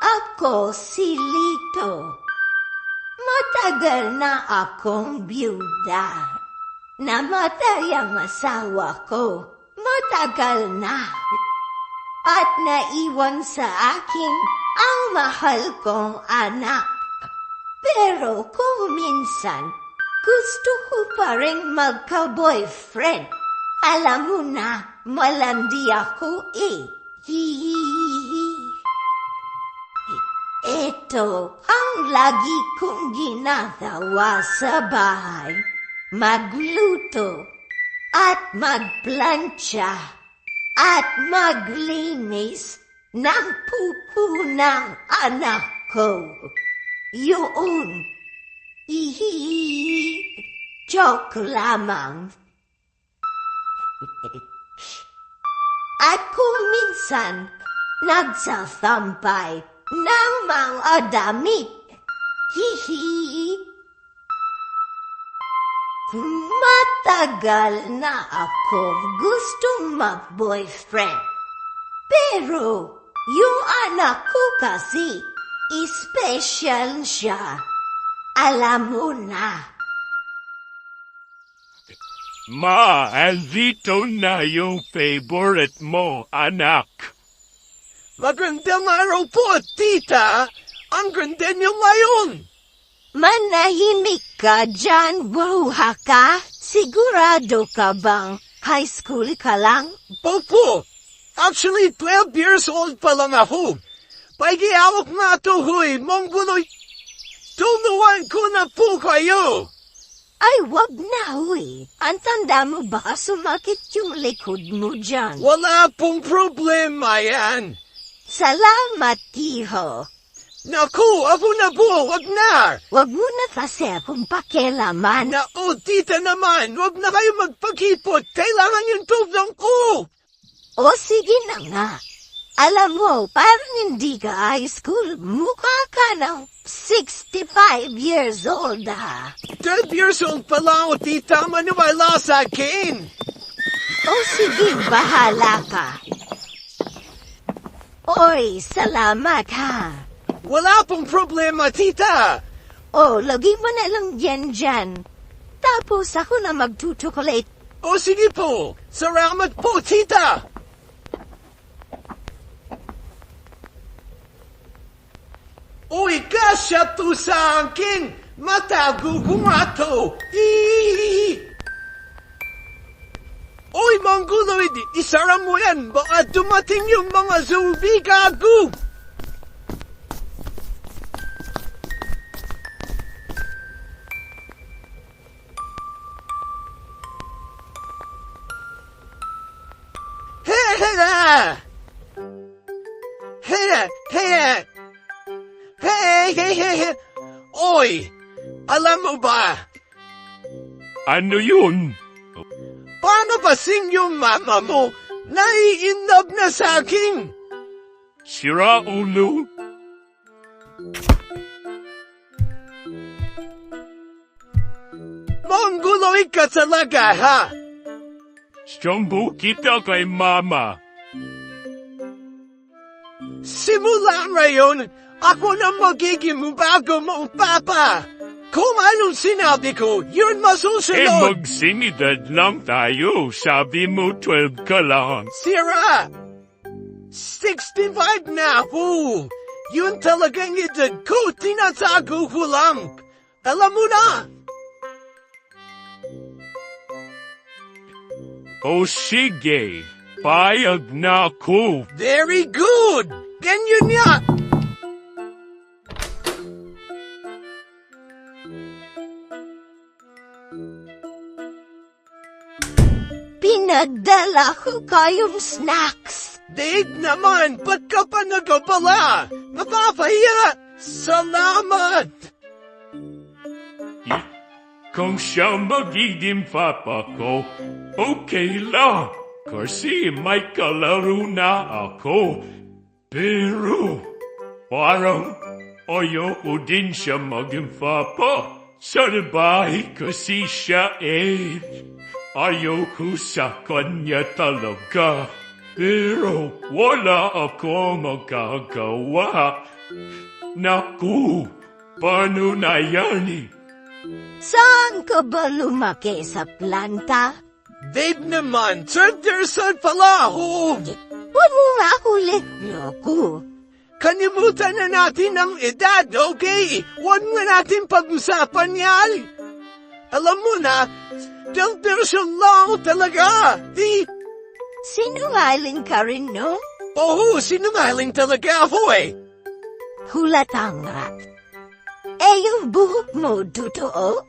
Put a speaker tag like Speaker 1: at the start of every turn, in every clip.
Speaker 1: Ako si Lito. Matagal na akong byuda. Namatay ang asawa ko. Matagal na. At naiwan sa akin ang mahal kong anak. Pero kung minsan, gusto ko pa rin magka-boyfriend. Alam mo na, malandi ako eh. Ito ang lagi kong ginagawa sa bahay. Magluto at magplantsa at maglinis ng pupo ng anak ko. Yun. Joke lamang. At kung minsan, nagsasampay ng mga damit. Matagal na ako gustong mag-boyfriend. Pero, yung anak ko kasi, special siya. Alam mo na.
Speaker 2: Ma, andito na yung favorite mo, anak.
Speaker 3: Magandang araw po, tita. Ang ganda niyo ngayon.
Speaker 1: Manahimik ka dyan, bruha ka? Sigurado ka bang high school ka lang?
Speaker 3: Opo. Actually, 12 years old pa lang ako. Pag-iawak na ito, huy, mongguloy. Tunuan ko na po kayo.
Speaker 1: Ay, wag na, huy. Ang tanda mo ba sumakit yung likod mo dyan?
Speaker 3: Wala pong problema yan.
Speaker 1: Salamat, Tiho.
Speaker 3: Naku, ako na po, wag na.
Speaker 1: Wag mo na kasi akong pakialaman.
Speaker 3: Naku, tita naman, wag na kayo magpakipot. Kailangan yung tulong ko.
Speaker 1: O sige na nga. Alam mo, parang hindi ka high school. Mukha ka ng 65 years old, ha?
Speaker 3: 12 years old pa lang ako, tita. Maniwala sa akin.
Speaker 1: O sige, bahala ka. Oy, salamat, ha?
Speaker 3: Wala pong problema, tita.
Speaker 1: O, lagi mo na lang yan dyan. Tapos ako na magtutukulit.
Speaker 3: O sige po. Salamat po, tita. Uy, kasya to sa akin. Matago ko nga to. Uy, mongguloid, isara mo yan. Baka dumating yung mga zombie, gago. Oy, alam mo ba?
Speaker 2: Ano yun?
Speaker 3: Paano ba yung mama mo nai-inlove na sa akin?
Speaker 2: Sira ulo?
Speaker 3: Mongguloid ka talaga, ha?
Speaker 2: Siyambo kita kay mama.
Speaker 3: Simula ngayon, ako na magiging bago mong papa. Kung anong sinabi ko, yun masusunod.
Speaker 2: Magsinidad lang tayo. Sabi mo 12 ka lang.
Speaker 3: Sira! 65 na ako. Yun talagang edad ko, tinatago ko lang. Alam mo na.
Speaker 2: O sige, payag na ako.
Speaker 3: Very good. Ganyan niya.
Speaker 1: Pinagdala ko kayong snacks.
Speaker 3: Dave naman, ba't ka pa nagabala? Mapapahiya! Salamat!
Speaker 2: Kung siya magiging papa ko, okay lang. Kasi may kalaro na ako. Pero, parang ayoko din siya maging papa. Sa bahay kasi siya ayoko sa kanya talaga. Pero wala ako magagawa Naku, paano na yan eh?
Speaker 1: Saan ka ba lumaki sa planta?
Speaker 3: Babe naman, 12 years old pala ako.
Speaker 1: Huwag mo nga ulit, loko.
Speaker 3: Kanimutan na natin ang edad, okay? Huwag na natin pag-usapan yan. Alam mo na, 12 years old lang ako talaga.
Speaker 1: Sinungaling ka rin, no?
Speaker 3: Oo, sinungaling talaga ako eh.
Speaker 1: Hulatang nga. Eh, yung buhok mo, totoo?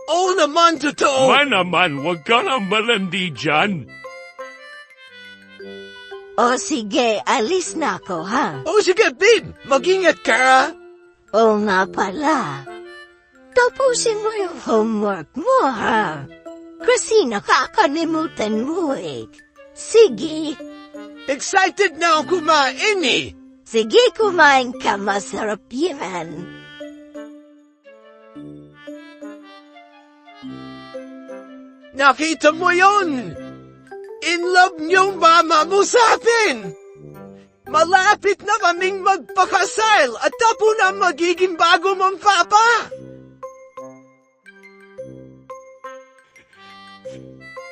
Speaker 3: Oo naman, totoo.
Speaker 2: Naman, huwag ka nang malandi dyan.
Speaker 1: O sige, alis na ako, ha?
Speaker 3: Oo, sige, babe. Mag-ingat ka.
Speaker 1: Oo nga pala. Tapusin mo yung homework mo, ha? Kasi nakakalimutan mo eh. Sige.
Speaker 3: Excited na ako kumain eh.
Speaker 1: Sige, kumain ka. Masarap yan.
Speaker 3: Nakita mo yon? In love niyong mama mo sa akin. Malapit na kaming magpakasal at tapo na magiging bago mong papa.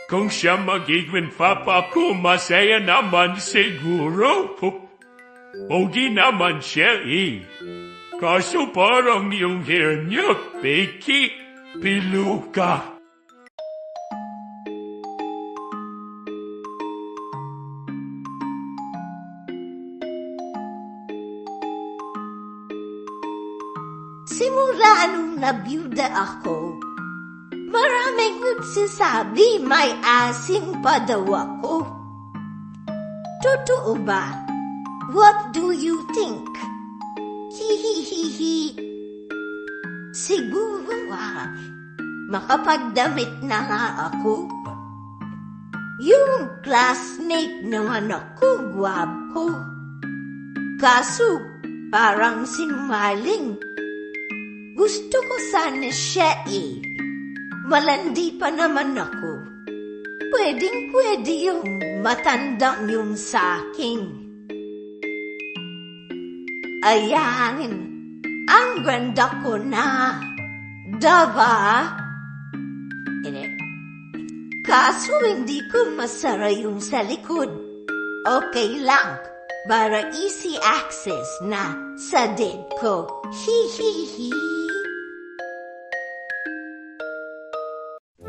Speaker 2: Kung siya magiging papa ko, masaya naman siguro. Pogi naman siya eh. Kaso parang yung hair niya, Becky, piluka.
Speaker 1: Simula nung nabiyuda ako, maraming nagsasabi may asim pa daw ako. Totoo ba? What do you think? Hihihihi. Siguro makapagdamit na nga ako. Yung classmate naman ako, gwapo. Kaso, parang sinungaling. Gusto ko sana siya eh. Malandi pa naman ako. Pwedeng-pwede yung matandang yung sa akin. Ayan, ang ganda ko na. Diba? Kaso hindi ko masara yung sa likod. Okay lang. Para easy access na sa date ko. Hihihi.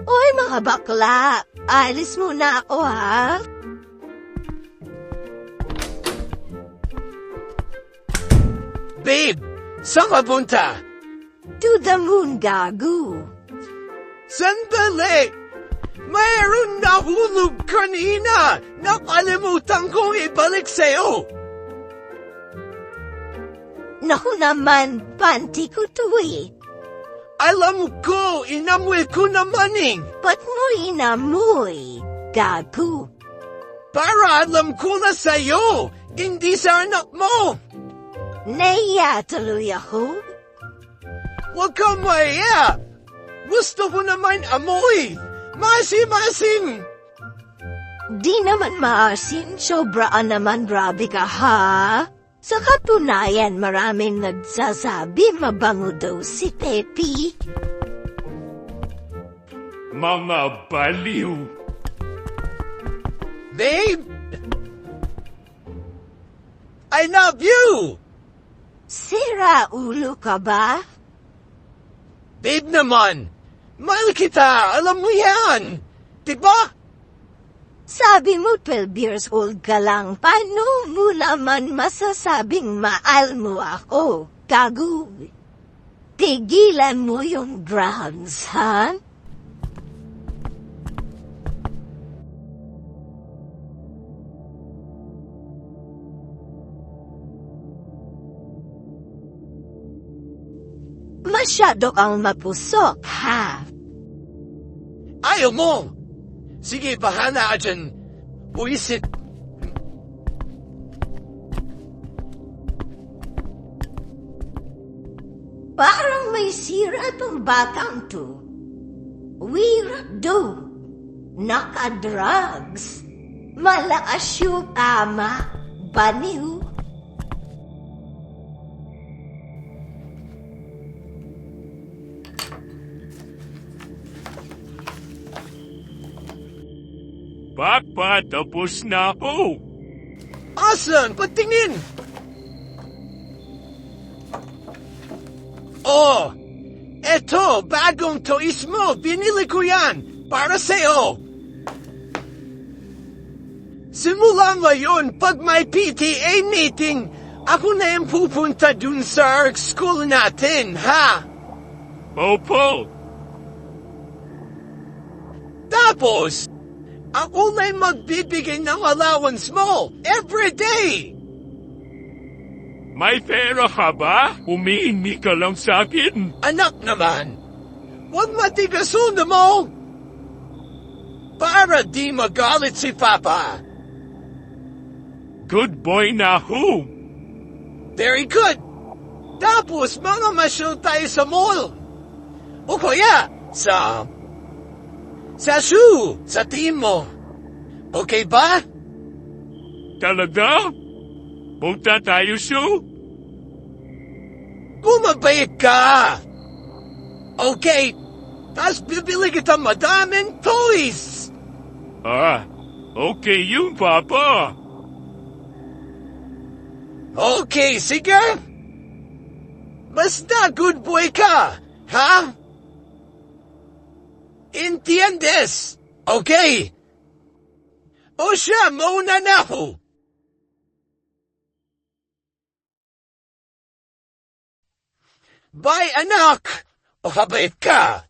Speaker 1: Oy mga bakla, alis muna ako ha.
Speaker 3: Babe, saan ka punta?
Speaker 1: To the moon, gago.
Speaker 3: Sandali! Mayroon na hulog kanina! Nakalimutan kong ibalik sa'yo!
Speaker 1: Naku naman, panty ko to eh.
Speaker 3: Alam ko, inamoy ko naman eh!
Speaker 1: Ba't mo inamoy, gago?
Speaker 3: Para alam ko na sa'yo, hindi sa anak mo!
Speaker 1: Naiya tuloy ako.
Speaker 3: Huwag kang maya! Gusto ko naman amoy! Masim-masim!
Speaker 1: Di naman maasin, sobraan naman grabe ka ha? Sa katunayan, maraming nagsasabi mabango daw si Pepi.
Speaker 2: Mga baliw.
Speaker 3: Babe! I love you!
Speaker 1: Sira ulo ka ba?
Speaker 3: Babe naman! Mahal kita! Alam mo yan! Diba?
Speaker 1: Sabi mo 12 years old ka lang, paano mo naman masasabing mahal mo ako? Gago. Tigilan mo yung drugs, ha? Masyado kang mapusok, ha?
Speaker 3: Ayaw mo! Sige, bahala ka dyan. Buisit.
Speaker 1: Parang may sira tong batang to. Weird do. Naka-drugs. Malakas yung ama. Baniw.
Speaker 2: Papa, tapos na ako.
Speaker 3: Asan? Patingin! Oh! Eto, bagong toys mo. Binili ko yan. Para sa'yo. Simula ngayon, pag may PTA meeting, ako na yung pupunta dun sa school natin, ha?
Speaker 2: Opo.
Speaker 3: Tapos, ako na yung magbibigay ng allowance mo every day.
Speaker 2: May pera ka ba? Humihingi ka lang sa akin.
Speaker 3: Anak naman, huwag matigasun mo. Para di magalit si Papa.
Speaker 2: Good boy na ako.
Speaker 3: Very good. Tapos, mga masyal tayo sa mall. O kaya, sa shoe, sa team mo. Okay ba?
Speaker 2: Talaga? Punta tayo, Sue?
Speaker 3: Bumabait ka. Okay. Tapos bibili kita madaming toys.
Speaker 2: Ah, okay yun, Papa.
Speaker 3: Okay, sige. Basta good boy ka, ha? Entiendes? Okay. O siya, mauna na ako. Bye, anak. O kabait ka.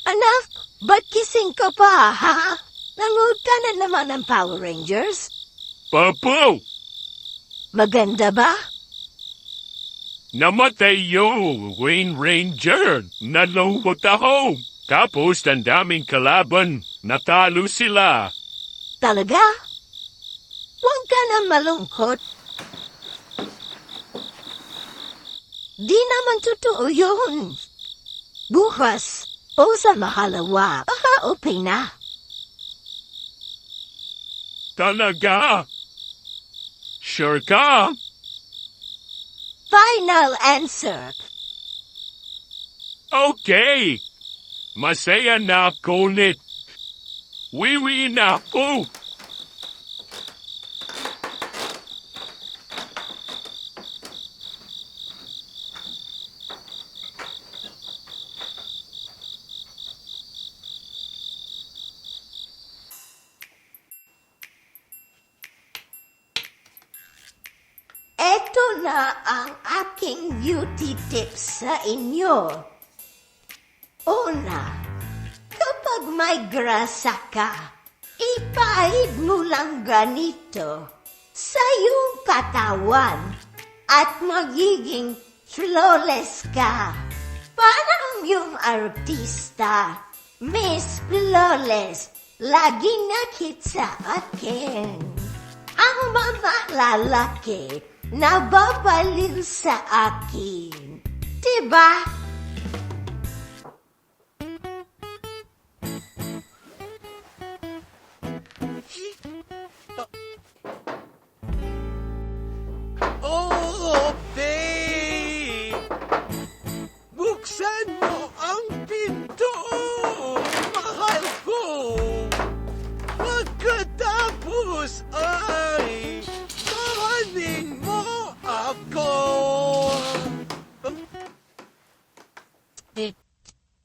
Speaker 1: Anak, ba't kising ka pa, ha? Nanood ka na naman ng Power Rangers?
Speaker 2: Papa,
Speaker 1: Maganda ba?
Speaker 2: namatay yung Wayne Ranger. Nalungkot ako. Tapos ang daming kalaban. Natalo sila.
Speaker 1: Talaga? Huwag ka na malungkot. Di naman totoo yun. Bukas, o sa makalawa, baka okay na.
Speaker 2: Talaga? Sure ka?
Speaker 1: Final answer.
Speaker 2: Okay. Masaya na ako ulit. Wiwi na ako.
Speaker 1: Ito na ang aking beauty tips sa inyo. Una, kapag may grasa ka, ipahid mo lang ganito sa iyong katawan at magiging flawless ka. Parang yung artista, Miss Flawless, lagi nakit sa akin. Ang mga lalaki, nababaliw sa akin. Diba?
Speaker 3: Oh, babe! Buksan mo ang pinto! Mahal ko! Pagkatapos ay mahalin mo ako!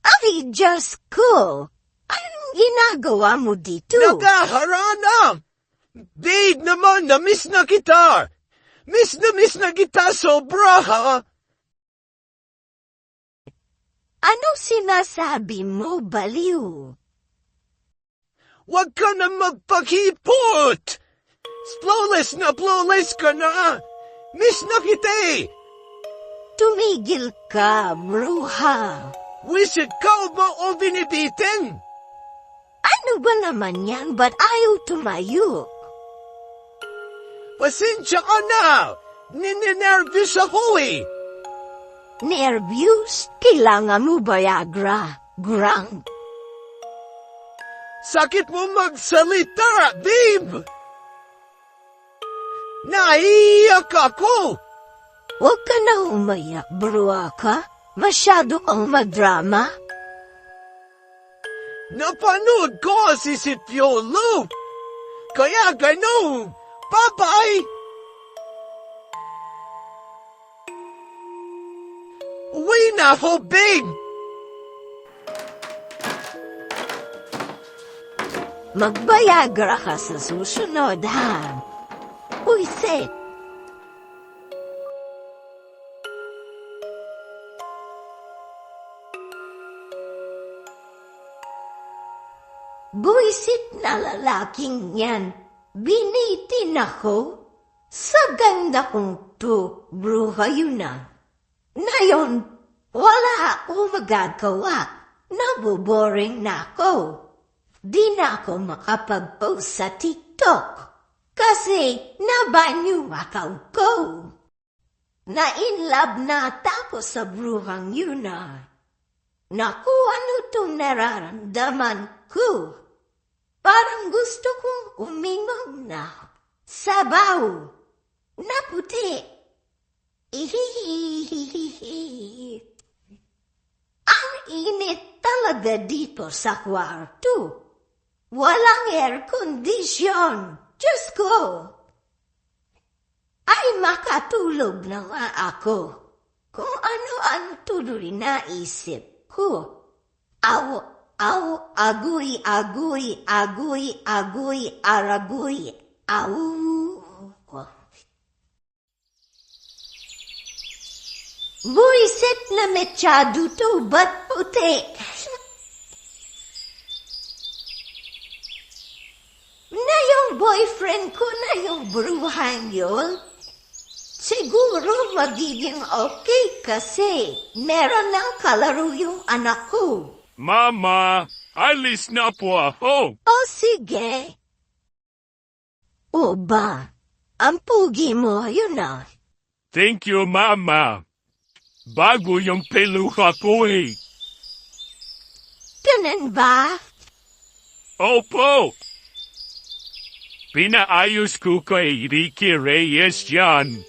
Speaker 1: Ay, Diyos ko! Anong ginagawa mo dito?
Speaker 3: Nagaharana! Babe naman, na-miss na kita! Miss na kita sobra, ha?
Speaker 1: Ano sinasabi mo, baliw?
Speaker 3: Huwag ka na magpakipot! Flawless ka na! Miss na kita eh!
Speaker 1: Tumigil ka, bruha.
Speaker 3: Wisit ka ba o binibitin?
Speaker 1: Ano ba naman yan? Ba't ayaw tumayo?
Speaker 3: Pasensya ka na! Ninenervous ako eh!
Speaker 1: Nervyos? Kailangan mo Viagra, Grang.
Speaker 3: Sakit mo magsalita, babe! Naiiyak ako!
Speaker 1: Huwag ka na umayak, Bruaca. Masyado kang madrama.
Speaker 3: Napanood ko si Piolo. Kaya ganun. Bye-bye! Uwi na ako, babe!
Speaker 1: Magbayagra ka sa susunod, ha? Puisit. Buisit na lalaking yan. Binitin ako. Sa ganda kong to, bruha yun na. Ngayon, wala ako magagawa. Naboboring na ako. Di na ako makapag-post sa TikTok. Kasi nabanyo akaw ko. Na-inlove na ako sa bruhang yun na. Naku, ano itong nararamdaman ko? Parang gusto kong uminom na sabaw na puti. Ang init talaga dito sa kwarto. Walang air condition. Diyos ko! Ay makatulog na nga ako. Kung ano-ano tuloy na isip ko. Agoy, aragoy, aw. Buisit na mechado to, ba't puti? Na yung boyfriend ko na yung bruhang yun. Siguro magiging okay kasi meron ng kalaro yung anak ko.
Speaker 2: Mama, alis na po ako.
Speaker 1: O sige. O ba, ang pugi mo yun na.
Speaker 2: Thank you, Mama. Bago yung peluha ko eh.
Speaker 1: Ganun ba?
Speaker 2: Opo. Pinaayos ko kay Ricky Reyes yan.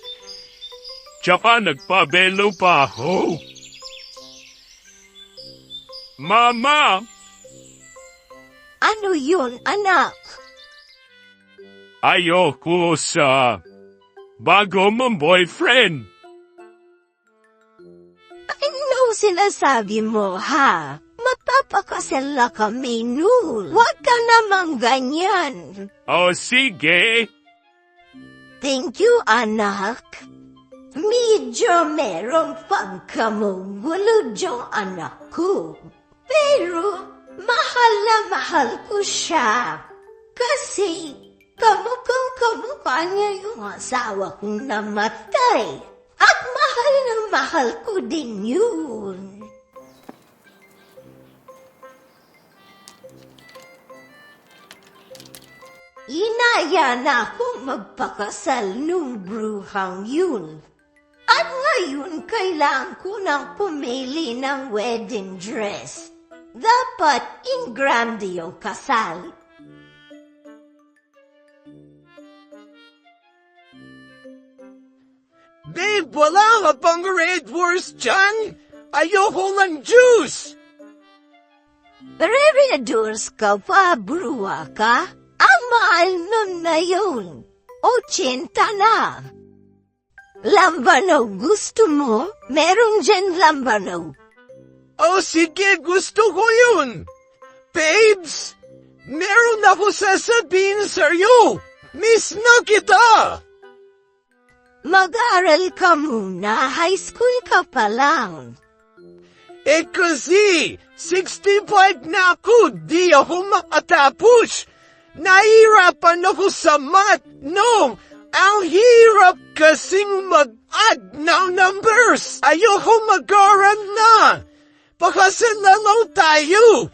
Speaker 2: Tsaka nagpabelo pa ako. Mama!
Speaker 1: Ano yun, anak?
Speaker 2: Ayoko sa bago mong boyfriend.
Speaker 1: Ano sinasabi mo, ha? Mapapakasal na kami noon. Huwag ka namang ganyan.
Speaker 2: O sige.
Speaker 1: Thank you, anak. Medyo merong pagkamungulod yung anak ko. Pero mahal na mahal ko siya. Kasi kamukha niya yung asawa kong namatay. At mahal na mahal ko din yun. Inaya na akong magpakasal nung bruhang yun. At ngayon kailangan ko nang pumili ng wedding dress. Dapat in grande yung kasal.
Speaker 3: Babe, wala ka pang red wurst dyan? Ayoko ng juice!
Speaker 1: Re-reduce ka pa, bruha ka? Ang mahal nun na yun. 80 na. Lambano, gusto mo? Meron dyan lambano.
Speaker 3: Oh, sige, gusto ko yun! Babes, meron ako sasabihin sa'yo! Miss na kita!
Speaker 1: Mag-aral ka muna, high school ka pa lang.
Speaker 3: Eh kasi, 65 na ako, di ako makatapos. Nahirapan ako sa math, no? Ang hirap kasing mag-add ng numbers. Ayoko mag-aral na. Pakasal na lang tayo.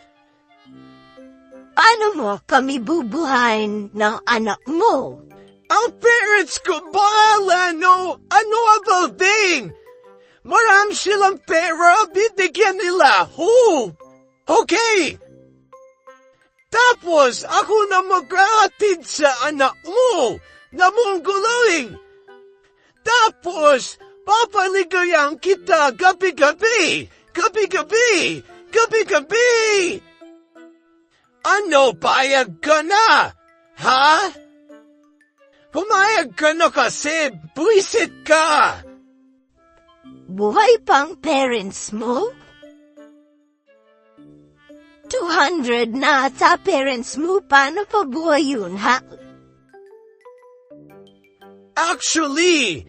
Speaker 1: Paano mo kami bubuhayin ng anak mo?
Speaker 3: Ang parents ko bahala, no? Ano about thing? Marami silang pera, bibigyan nila. Who? Okay. Tapos ako na maghahatid sa anak mo na mongoloing. Tapos papaligayan kita gabi-gabi, gabi-gabi, gabi-gabi. Ano, payag ka na? Ha? Pumayag ka na kasi buwisit ka.
Speaker 1: Buhay pang parents mo? 200 na ata parents mo, paano pa buhay yun, ha?
Speaker 3: Actually,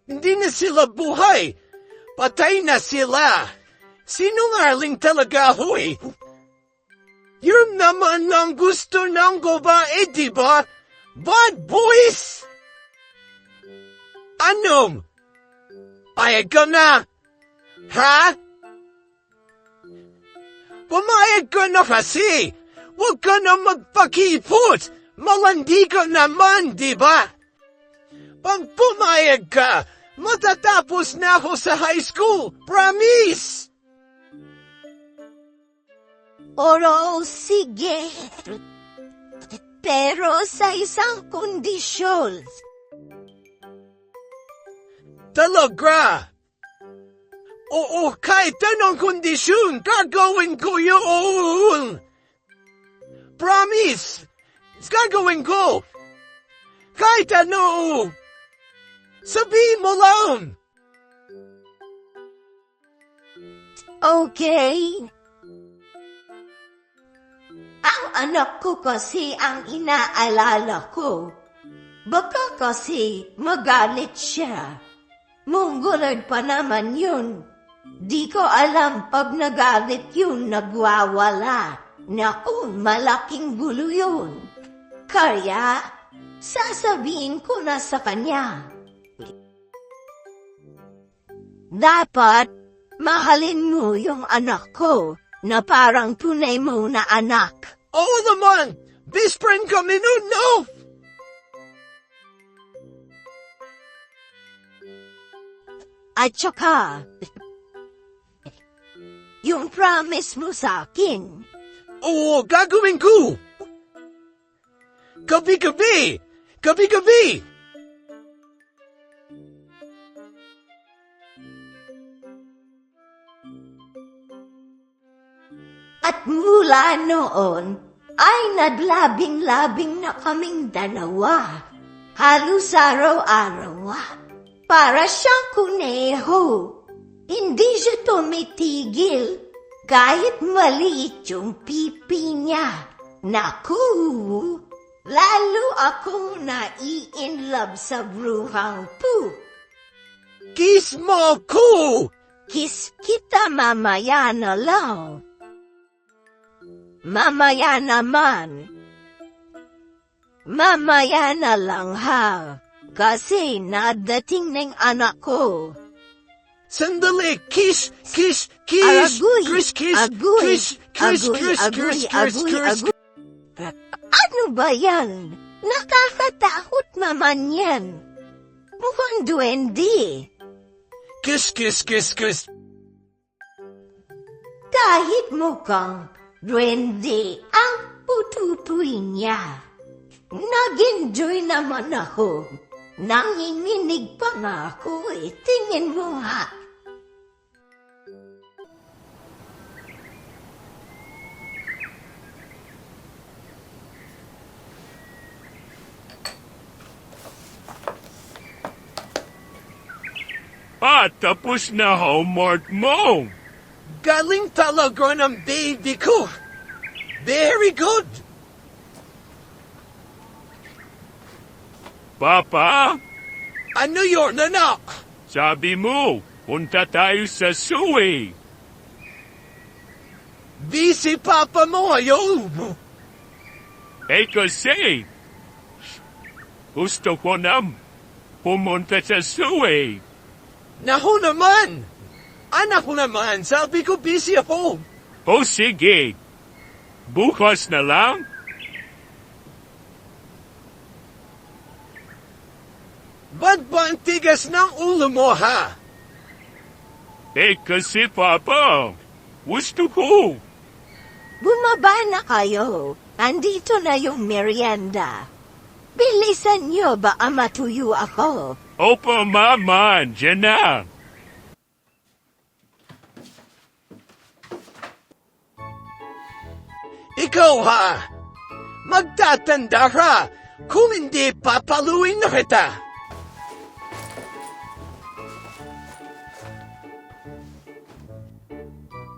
Speaker 3: hindi na sila buhay. Patay na sila. Sinungaling talaga ako eh. Yun naman ang gusto ng babae, diba? Bad boys! Anong? Payag ka na? Ha? Pumayag ka na kasi! Huwag ka na magpakipot! Malandi ka naman, diba? Pag pumayag ka, matatapos na ako sa high school! Promise!
Speaker 1: Oro, sige. Pero sa isang kondisyon.
Speaker 3: Talaga! Oo, kahit anong kondisyon, gagawin ko yun! Promise! Gagawin ko! Kahit ano! Sabihin mo lang!
Speaker 1: Okay. Ang anak ko kasi ang inaalala ko. Baka kasi magalit siya. Mongoloid pa naman yun. Di ko alam pag nagalit yun nagwawala. Naku, malaking gulo yun. Kaya, sasabihin ko na sa kanya. Dapat, mahalin mo yung anak ko na parang tunay mo na anak.
Speaker 3: Oo naman! Best friend kami nun, no?
Speaker 1: At saka, yung promise mo sa akin.
Speaker 3: Oo, gagawin ko! Gabi-gabi! Gabi-gabi!
Speaker 1: At mula noon, ay naglabing-labing na kaming dalawa. Halos araw-araw. Para siyang kuneho. Hindi siya tumitigil. Kahit maliit yung pipi niya. Naku! Lalo akong nai-inlove sa bruhang Pooh.
Speaker 3: Kiss mo ko!
Speaker 1: Kiss kita mamaya na lang. Mamaya naman. Mamaya na lang ha. Kasi nadating ng anak ko.
Speaker 3: Sandali! Kiss! Kiss! Kiss!
Speaker 1: Agoy!
Speaker 3: Kiss! Kiss!
Speaker 1: Agoy!
Speaker 3: Kiss! Kiss!
Speaker 1: Agoy!
Speaker 3: Kiss!
Speaker 1: Agoy!
Speaker 3: Kiss!
Speaker 1: Agoy!
Speaker 3: Kiss!
Speaker 1: Agoy! Ano ba yan? Nakakatakot naman yan. Mukhang duwende.
Speaker 3: Kiss! Kiss! Kiss! Kiss!
Speaker 1: Kahit mukhang duwende ang pututuin niya. Nag-enjoy naman ako. Nanginginig pa nga ako eh. Tingin mo nga.
Speaker 2: Tapos na homework mo.
Speaker 3: Galing talaga ng baby ko. Very good.
Speaker 2: Papa,
Speaker 3: Ano yun, anak?
Speaker 2: sabi mo, punta tayo sa suwi.
Speaker 3: Busy papa mo ayaw.
Speaker 2: Kasi, gusto ko na pumunta sa suwi.
Speaker 3: Naku naman. Anak ko naman, sabi ko busy ako.
Speaker 2: O sige, bukas na lang.
Speaker 3: Ba't ba ang tigas ng ulo mo, ha?
Speaker 2: Kasi Papa, gusto ko.
Speaker 1: Bumaba na kayo. andito na yung merienda. Bilisan nyo ba matuyo ako?
Speaker 2: Opo, Mama. Diyan na.
Speaker 3: Ikaw ha? Magtatanda ka! Kung hindi, papaluin na kita!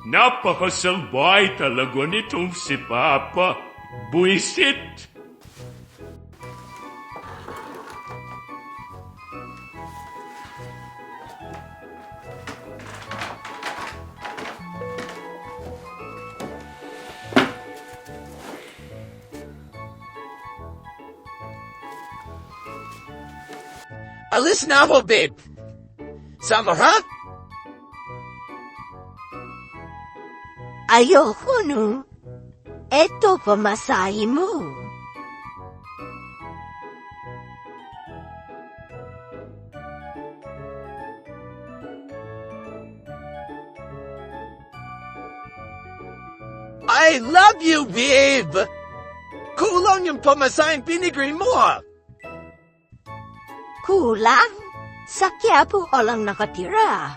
Speaker 2: Napakasalbay talaga nitong si Papa. Buisit.
Speaker 3: Alis na ako, babe! Sama ka?
Speaker 1: Ayoko no. Eto pamasahe mo.
Speaker 3: I love you, babe! Kulang yung pamasahing binigay mo, ha?
Speaker 1: Kulang? Sa Quiapo ko lang nakatira.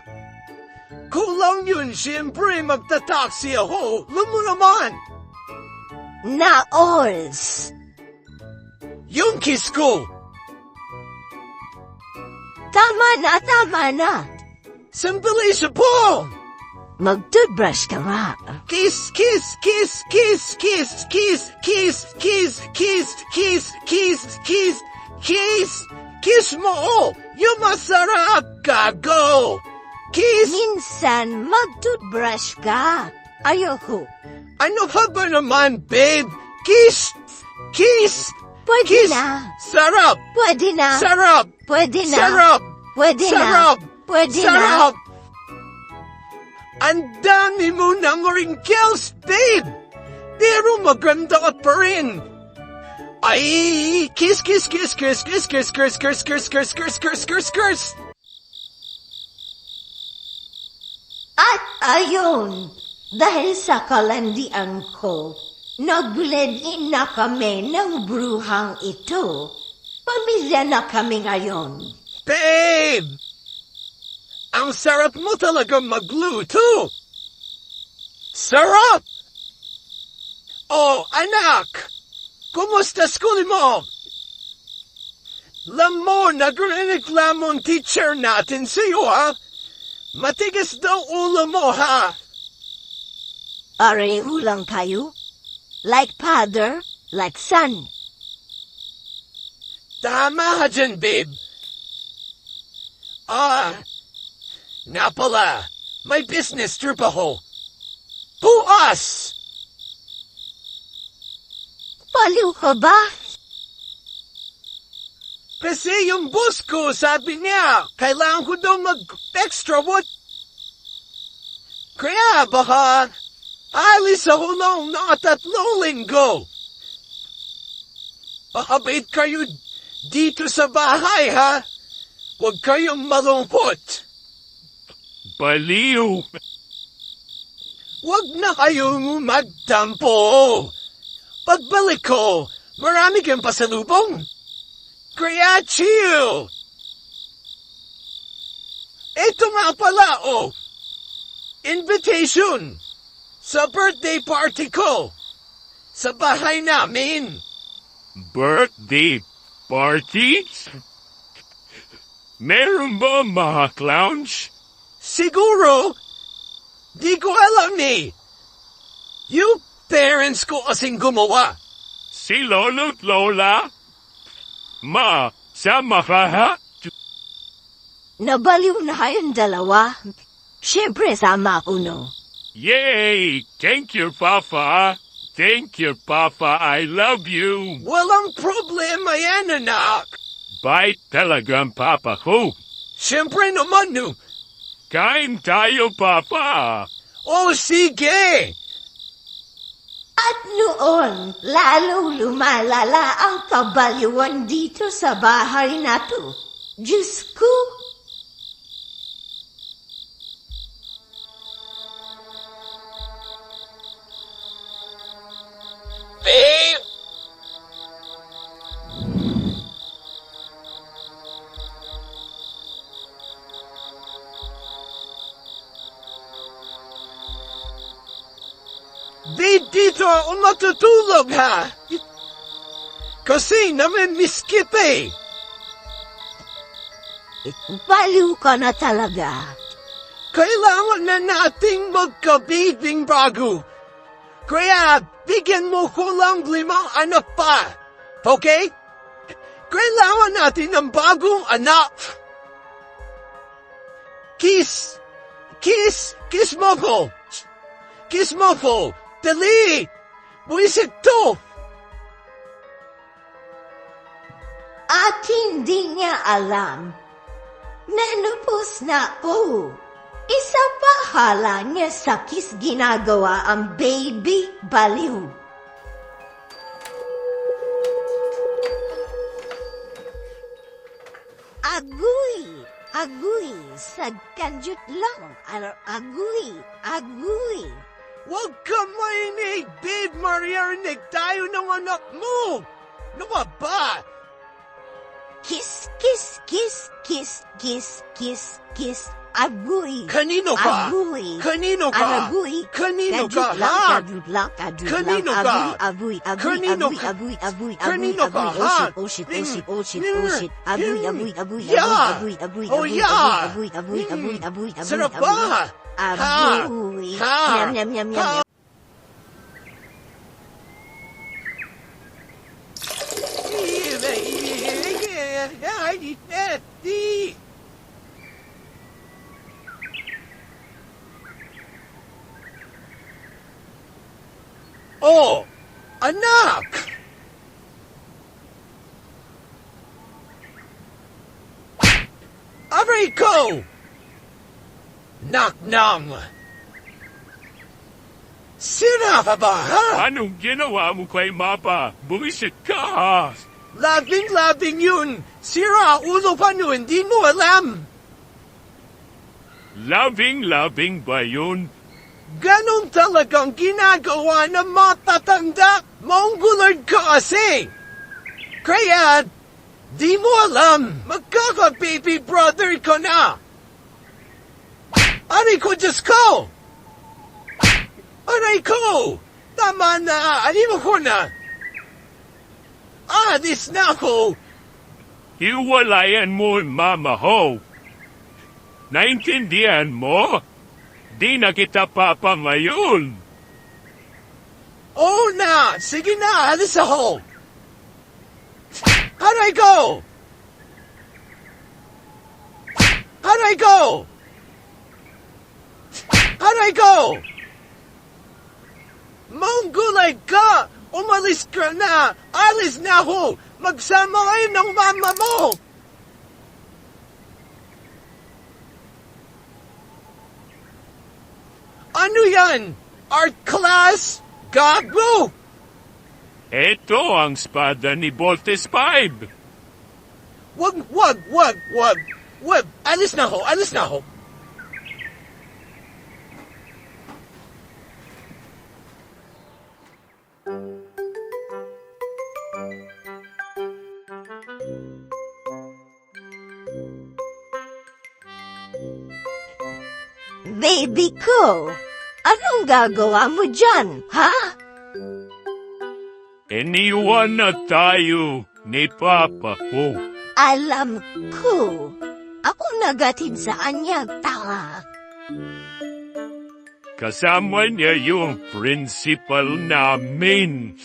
Speaker 3: Kulang yun, siyempre magta-taxi ako. Alam mo naman,
Speaker 1: Naols!
Speaker 3: yung kiss ko.
Speaker 1: Tama na.
Speaker 3: Sandali sa po!
Speaker 1: Mag-toothbrush ka nga.
Speaker 3: Kiss, kiss, kiss, kiss, kiss, kiss, kiss, kiss, kiss, kiss, kiss, kiss, kiss, kiss mo! Yung masarap, gago! Kiss!
Speaker 1: Minsan, mag-toothbrush ka. Ayoko.
Speaker 3: Ano ka ba naman, babe? Kiss! Kiss!
Speaker 1: Pwede
Speaker 3: Kiss!
Speaker 1: na.
Speaker 3: Sarap!
Speaker 1: Pwede na.
Speaker 3: Sarap!
Speaker 1: Pwede na.
Speaker 3: Sarap!
Speaker 1: Pwede
Speaker 3: Sarap!
Speaker 1: na. Pwede na.
Speaker 3: Sarap! Ang dami mo ng wrinkles, babe! Pero maganda ka pa rin! Ay! Kiss, kiss, kiss, kiss, kiss, kiss, kiss, kiss, kiss, kiss, kiss, kiss, kiss, kiss!
Speaker 1: At ayun, dahil sa kalandian ko, nag-blend-in na kami ng bruhang ito. Pamilya na kami ngayon.
Speaker 3: Babe! Ang sarap mo talaga magluto! Sarap! Oh, anak! Kumusta school mo? Alam mo, nagrereklamo ang teacher natin sa'yo, ha? Matigas daw ulo mo, ha?
Speaker 1: Pareho lang kayo? Like father, like son.
Speaker 3: Tama ka dyan, babe. Nga pala, may business trip ako. Bukas!
Speaker 1: Paliw ka ba?
Speaker 3: Kasi yung boss ko, sabi niya, kailangan ko daw mag-extra what? Kaya baka, alis ako lang na 3 linggo. Pakabait kayo dito sa bahay, ha? Huwag kayong malungkot.
Speaker 2: Baliw.
Speaker 3: Huwag na kayong magtampo. Pagbalik ko, marami kang pasalubong. Kaya chill. Ito nga pala, oh. Invitation. Sa birthday party ko. Sa bahay namin.
Speaker 2: Birthday parties? Meron ba mga clowns?
Speaker 3: Siguro, di ko alam eh. Yung parents ko kasing gumawa.
Speaker 2: Si Lolo't Lola? Ma, sama ka ha?
Speaker 1: Nabaliw na kayong dalawa. Siyempre, sama ako, no?
Speaker 2: Yay! Thank you, Papa. Thank you, Papa. I love you.
Speaker 3: Walang problema yan, anak.
Speaker 2: Bait talagang Papa ko.
Speaker 3: Siyempre naman, no.
Speaker 2: Kain tayo, Papa.
Speaker 3: Oh, sige.
Speaker 1: At noon, lalo lumalala ang kabaliwan dito sa bahay na to. Diyos ko!
Speaker 3: Babe! dito ako matutulog, ha? Kasi namimiss kita eh.
Speaker 1: Baliw ka na talaga.
Speaker 3: Kailangan na nating magkabibing bago. Kaya bigyan mo ko lang 5 anak pa. Okay? Kailangan natin ng bagong anak. Kiss! Kiss! Kiss mo ko! Kiss mo ko! Dali! Buisit to!
Speaker 1: At hindi niya alam. Nanupos na ako. Isa pa hala niya sa kiss ginagawa ang baby baliw. Agoy! Agoy! Sagkanjut lang. Agoy! Agoy!
Speaker 3: Huwag ka mainig, babe! Maririnig tayo ng anak mo! Ano ka ba?
Speaker 1: Kiss, kiss, kiss, kiss, kiss, kiss, kiss. Agoy!
Speaker 3: Kanino ka?
Speaker 1: Agoy!
Speaker 3: Kanino ka?
Speaker 1: Agoy!
Speaker 3: Kanino ka,
Speaker 1: Kadut lang,
Speaker 3: ha?
Speaker 1: kadut lang, kadut
Speaker 3: Kanino
Speaker 1: lang.
Speaker 3: ka?
Speaker 1: Agoy, agoy,
Speaker 3: Kanino
Speaker 1: agoy,
Speaker 3: ka?
Speaker 1: agoy, agoy, agoy,
Speaker 3: Kanino ka,
Speaker 1: agoy,
Speaker 3: ha?
Speaker 1: oh shit, oh shit, oh shit, oh shit. Agoy, agoy, agoy,
Speaker 3: Yeah.
Speaker 1: agoy, agoy,
Speaker 3: Oh,
Speaker 1: agoy,
Speaker 3: yeah.
Speaker 1: agoy, agoy, agoy, agoy, agoy,
Speaker 3: Sarap
Speaker 1: agoy.
Speaker 3: ba?
Speaker 1: Agoy.
Speaker 3: Ha?
Speaker 1: Yum, yum, yum, yum,
Speaker 3: Ha?
Speaker 1: yum.
Speaker 3: Oh, anak! Aray ko! Knock-nang! Sira ka ba, ha?
Speaker 2: Anong ginawa mo kay Mapa? Buwisit ka, ha?
Speaker 3: Labing-labing yun! Sira ulo pa nun, di mo alam!
Speaker 2: Labing-labing ba yun?
Speaker 3: Ganon talagang ginagawa ng matatanda! Mongoloid ka kasi! Kaya, di mo alam, magkaka-baby brother ka na! Aray ko, Diyos ko! Aray ko! Tama na, animo ko na! Alis na ako!
Speaker 2: Hiwalayan mo ang mama ho. Naintindihan mo? Di na kita papa ngayon.
Speaker 3: Oo na! Sige na, alis ako! Aray ko! Aray ko! Aray ko! Mongolay ka! Umalis ka na! Alis na ako! Magsama kayo ng mama mo! Ano yan? Art class? Gago!
Speaker 2: Ito ang espada ni Voltes 5.
Speaker 3: Wag! Alis na ako!
Speaker 1: Baby ko, anong gagawa mo dyan, ha?
Speaker 2: Iniwan na tayo ni Papa ko.
Speaker 1: Alam ko. Ako nagatid sa kanya, tanga.
Speaker 2: Kasama niya yung principal namin.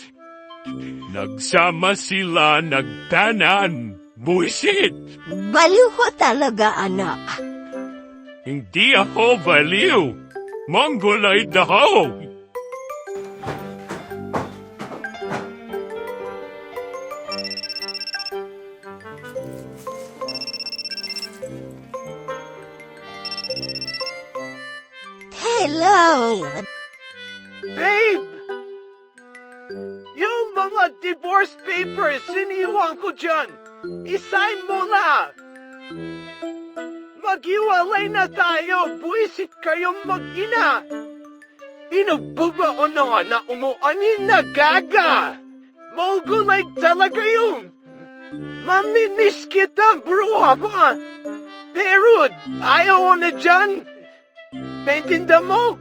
Speaker 2: Nagsama sila nagtanan. Buisit!
Speaker 1: Baliw ko talaga, anak.
Speaker 2: Hindi ako baliw. Mongoloid ako.
Speaker 1: Hello.
Speaker 3: Babe! Yung mga divorce papers, siniwan ko dyan. I-sign mo na! Maghiwalay na tayo! Buisit kayong mag-ina! Inububao na anak mo, anin na gaga! Mongolay talaga yun! Maminis kita, bro, ba? Pero, ayaw ko na dyan! Naintindihan mo?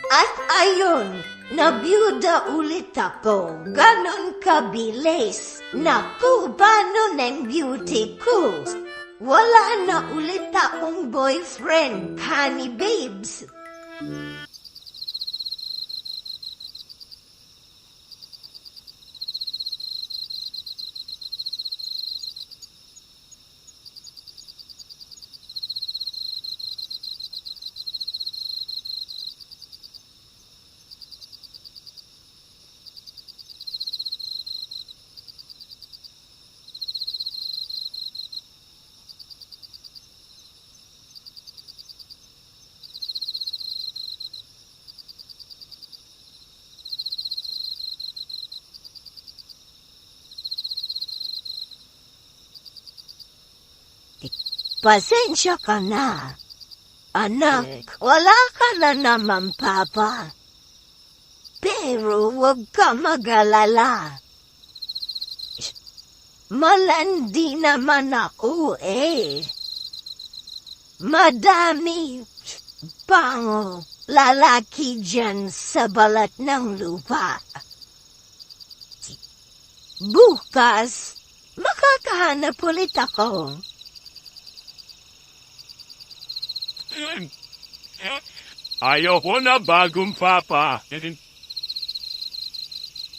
Speaker 1: At ayun, nabiyuda ulit ako. Ganon kabilis. Naku, paano ng beauty ko? Wala na ulit akong boyfriend, honey babes. Pasensya ka na. Anak, wala ka na naman, Papa. Pero huwag ka mag-alala. Malandi naman ako eh. Madami pang lalaki dyan sa balat ng lupa. Bukas, makakahanap ulit ako.
Speaker 2: Ayoko na bagong papa.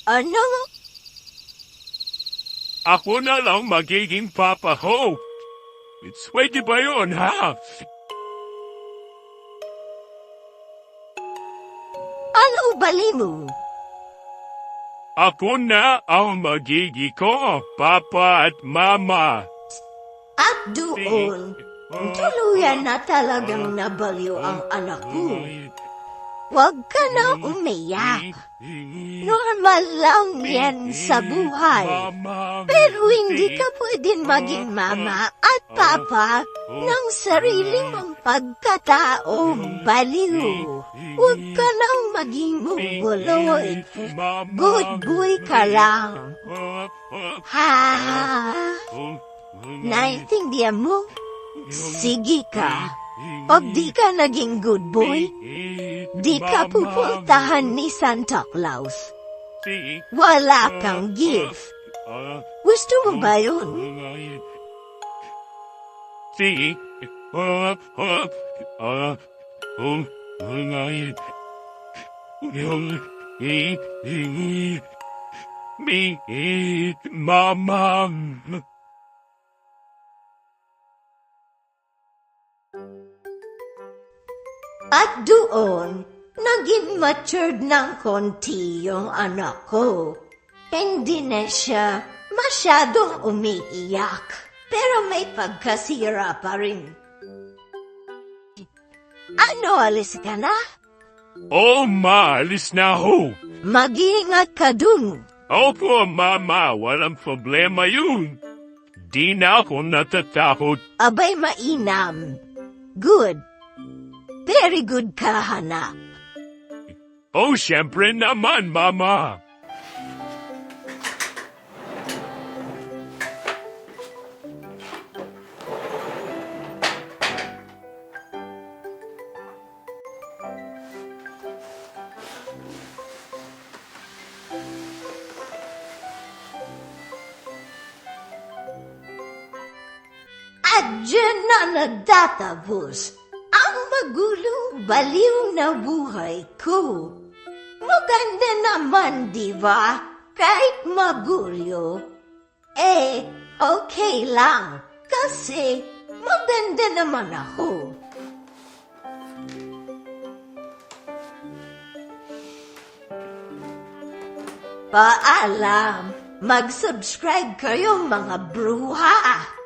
Speaker 1: Ano?
Speaker 2: Ako na lang magiging papa ho. It's pwede ba yun, ha?
Speaker 1: Ano bali mo?
Speaker 2: Ako na ang magiging ko, papa at mama.
Speaker 1: At doon, tuluyan na talagang nabaliw ang anak ko. Huwag ka na umiyak. Normal lang yan sa buhay. Pero hindi ka pwedeng maging mama at papa ng sarili mong pagkataong baliw. Huwag ka nang maging mungguloy. Good boy ka lang. Ha? Naintindihan mo? Sige ka. Pag di ka naging good boy, di ka pupuntahan ni Santa Claus. Wala kang gift. Gusto mo ba yun?
Speaker 2: Mama.
Speaker 1: At doon, naging matured ng konti yung anak ko. Hindi na siya masyadong umiiyak, pero may pagkasira pa rin. Ano, alis ka na?
Speaker 2: Oh, ma, alis na ho.
Speaker 1: Mag-iingat ka dun.
Speaker 2: Opo, mama, walang problema yun. Di na ako natatakot.
Speaker 1: Abay mainam. Good. Very good ka, Hana.
Speaker 2: Oh, syempre naman, mama.
Speaker 1: At dyan na nagtatapos ang magulo, baliw na buhay ko. Maganda naman, di ba? Kahit magulo. Okay lang. Kasi maganda naman ako. Paalam. Mag-subscribe kayo, mga bruha.